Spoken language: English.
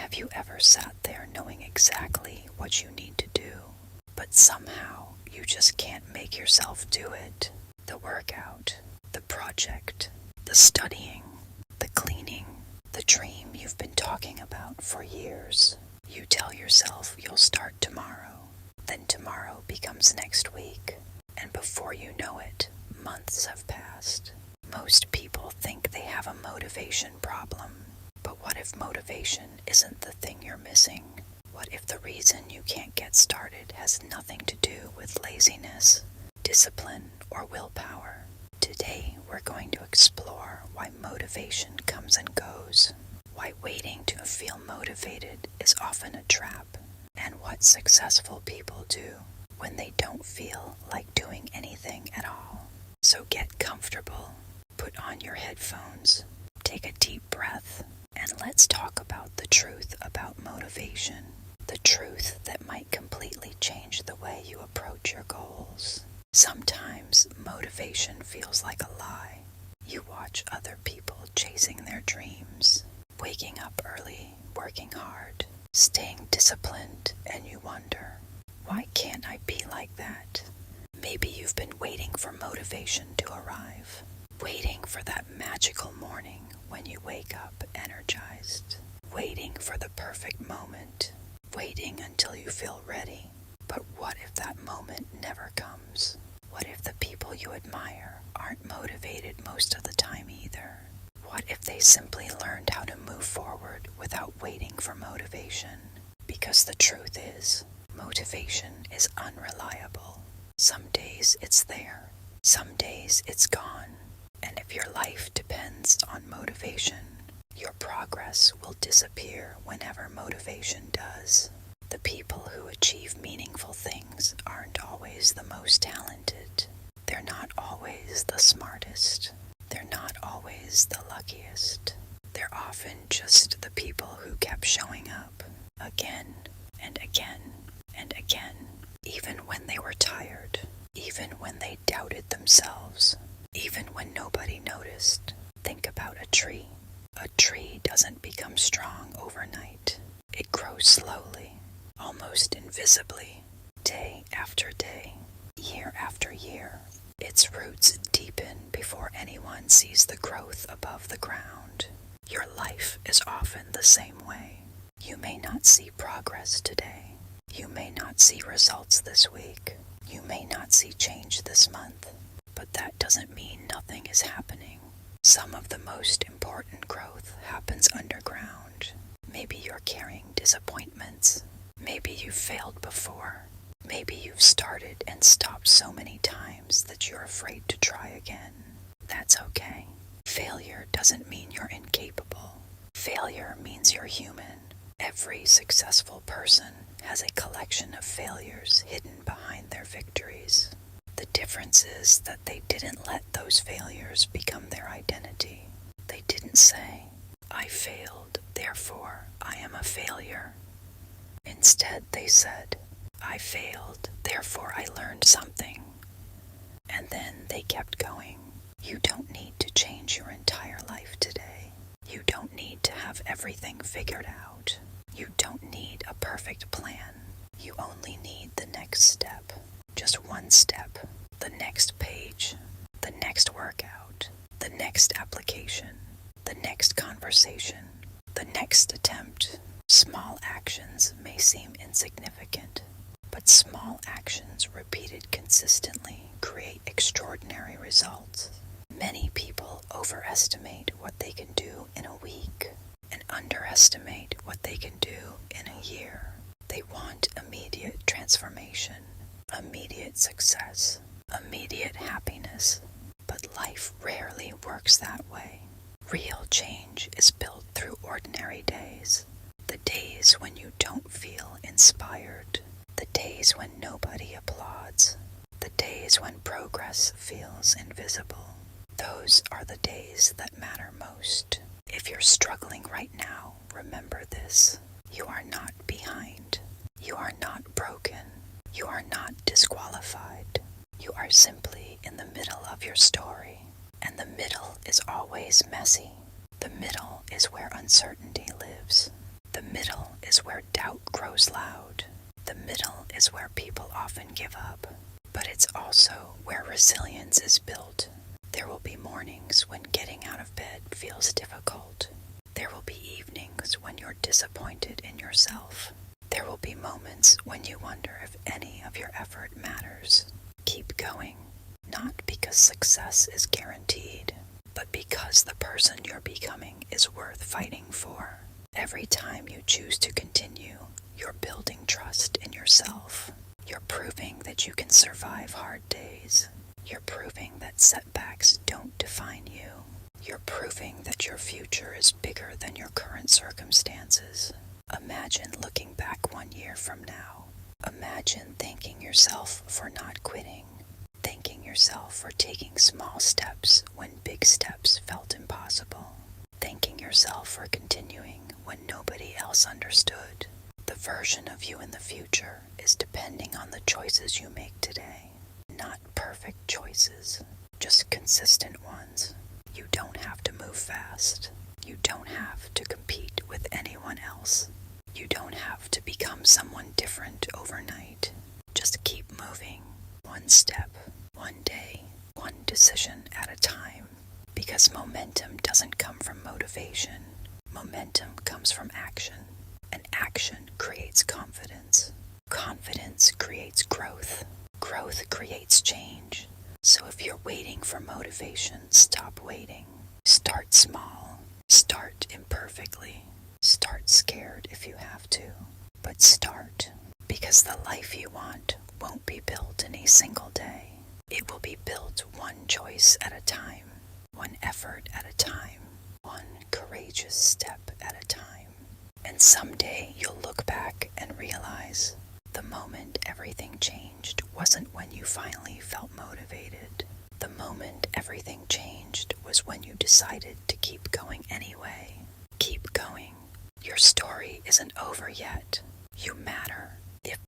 Have you ever sat there knowing exactly what you need to do, but somehow you just can't make yourself do it? The workout, the project, the studying, the cleaning, the dream you've been talking about for years. You tell yourself you'll start tomorrow, then tomorrow becomes next week, and before you know it, months have passed. Most people think they have a motivation problem, but what if motivation isn't the thing you're missing? What if the reason you can't get started has nothing to do with laziness, discipline, or willpower? Today, we're going to explore why motivation comes and goes, why waiting to feel motivated is often a trap, and what successful people do when they don't feel like doing anything at all. So get comfortable, put on your headphones, take a deep breath, and let's talk about the truth about motivation, the truth that might completely change the way you approach your goals. Sometimes motivation feels like a lie. You watch other people chasing their dreams, waking up early, working hard, staying disciplined, and you wonder, why can't I be like that? Maybe you've been waiting for motivation to arrive, waiting for that magical morning when you wake up energized, waiting for the perfect moment, waiting until you feel ready. But what if that moment never comes? What if the people you admire aren't motivated most of the time either? What if they simply learned how to move forward without waiting for motivation? Because the truth is, motivation is unreliable. Some days it's there, some days it's gone. And if your life depends on motivation, your progress will disappear whenever motivation does. The people who achieve meaningful things aren't always the most talented. They're not always the smartest. They're not always the luckiest. They're often just the people who kept showing up again and again and again, even when they were tired, even when they doubted themselves, even when nobody noticed. Think about a tree. A tree doesn't become strong overnight. It grows slowly, almost invisibly, day after day, year after year. Its roots deepen before anyone sees the growth above the ground. Your life is often the same way. You may not see progress today. You may not see results this week. You may not see change this month. But that doesn't mean nothing is happening. Some of the most important growth happens underground. Maybe you're carrying disappointments. Maybe you've failed before. Maybe you've started and stopped so many times that you're afraid to try again. That's okay. Failure doesn't mean you're incapable. Failure means you're human. Every successful person has a collection of failures hidden behind their victories. The difference is that they didn't let those failures become their identity. They didn't say, I failed, therefore I am a failure. Instead, they said, I failed, therefore I learned something. And then they kept going. You don't need to change your entire life today. You don't need to have everything figured out. You don't need a perfect plan. You only need the next step. Just one step, the next page, the next workout, the next application, the next conversation, the next attempt. Small actions may seem insignificant, but small actions repeated consistently create extraordinary results. Many people overestimate what they can do in a week and underestimate what they can do in a year. They want immediate transformation, immediate success, immediate happiness, but life rarely works that way. Real change is built through ordinary days. The days when you don't feel inspired. The days when nobody applauds. The days when progress feels invisible. Those are the days that matter most. If you're struggling right now, remember this. You are not behind. You are not broken. You are not disqualified. You are simply in the middle of your story. And the middle is always messy. The middle is where uncertainty lives. The middle is where doubt grows loud. The middle is where people often give up. But it's also where resilience is built. There will be mornings when getting out of bed feels difficult. There will be evenings when you're disappointed in yourself. There will be moments when you wonder if any of your effort matters. Keep going, not because success is guaranteed, but because the person you're becoming is worth fighting for. Every time you choose to continue, you're building trust in yourself. You're proving that you can survive hard days. You're proving that setbacks don't define you. You're proving that your future is bigger than your current circumstances. Imagine looking back 1 year from now. Imagine thanking yourself for not quitting. Thanking yourself for taking small steps when big steps felt impossible. Thanking yourself for continuing when nobody else understood. The version of you in the future is depending on the choices you make today. Not perfect choices, just consistent ones. You don't have to move fast. You don't have to compete with anyone else. You don't have to become someone different overnight. Just keep moving, one step, one day, one decision at a time. Because momentum doesn't come from motivation. Momentum comes from action. And action creates confidence. Confidence creates growth. Growth creates change. So if you're waiting for motivation, stop waiting. Start small. Start imperfectly. Start scared if you have to. But start, because the life you want won't be built in a single day. It will be built one choice at a time, one effort at a time, one courageous step at a time. And someday you'll look back and realize the moment everything changed wasn't when you finally felt motivated. The moment everything changed was when you decided to keep going anyway. Keep going. Your story isn't over yet. You matter.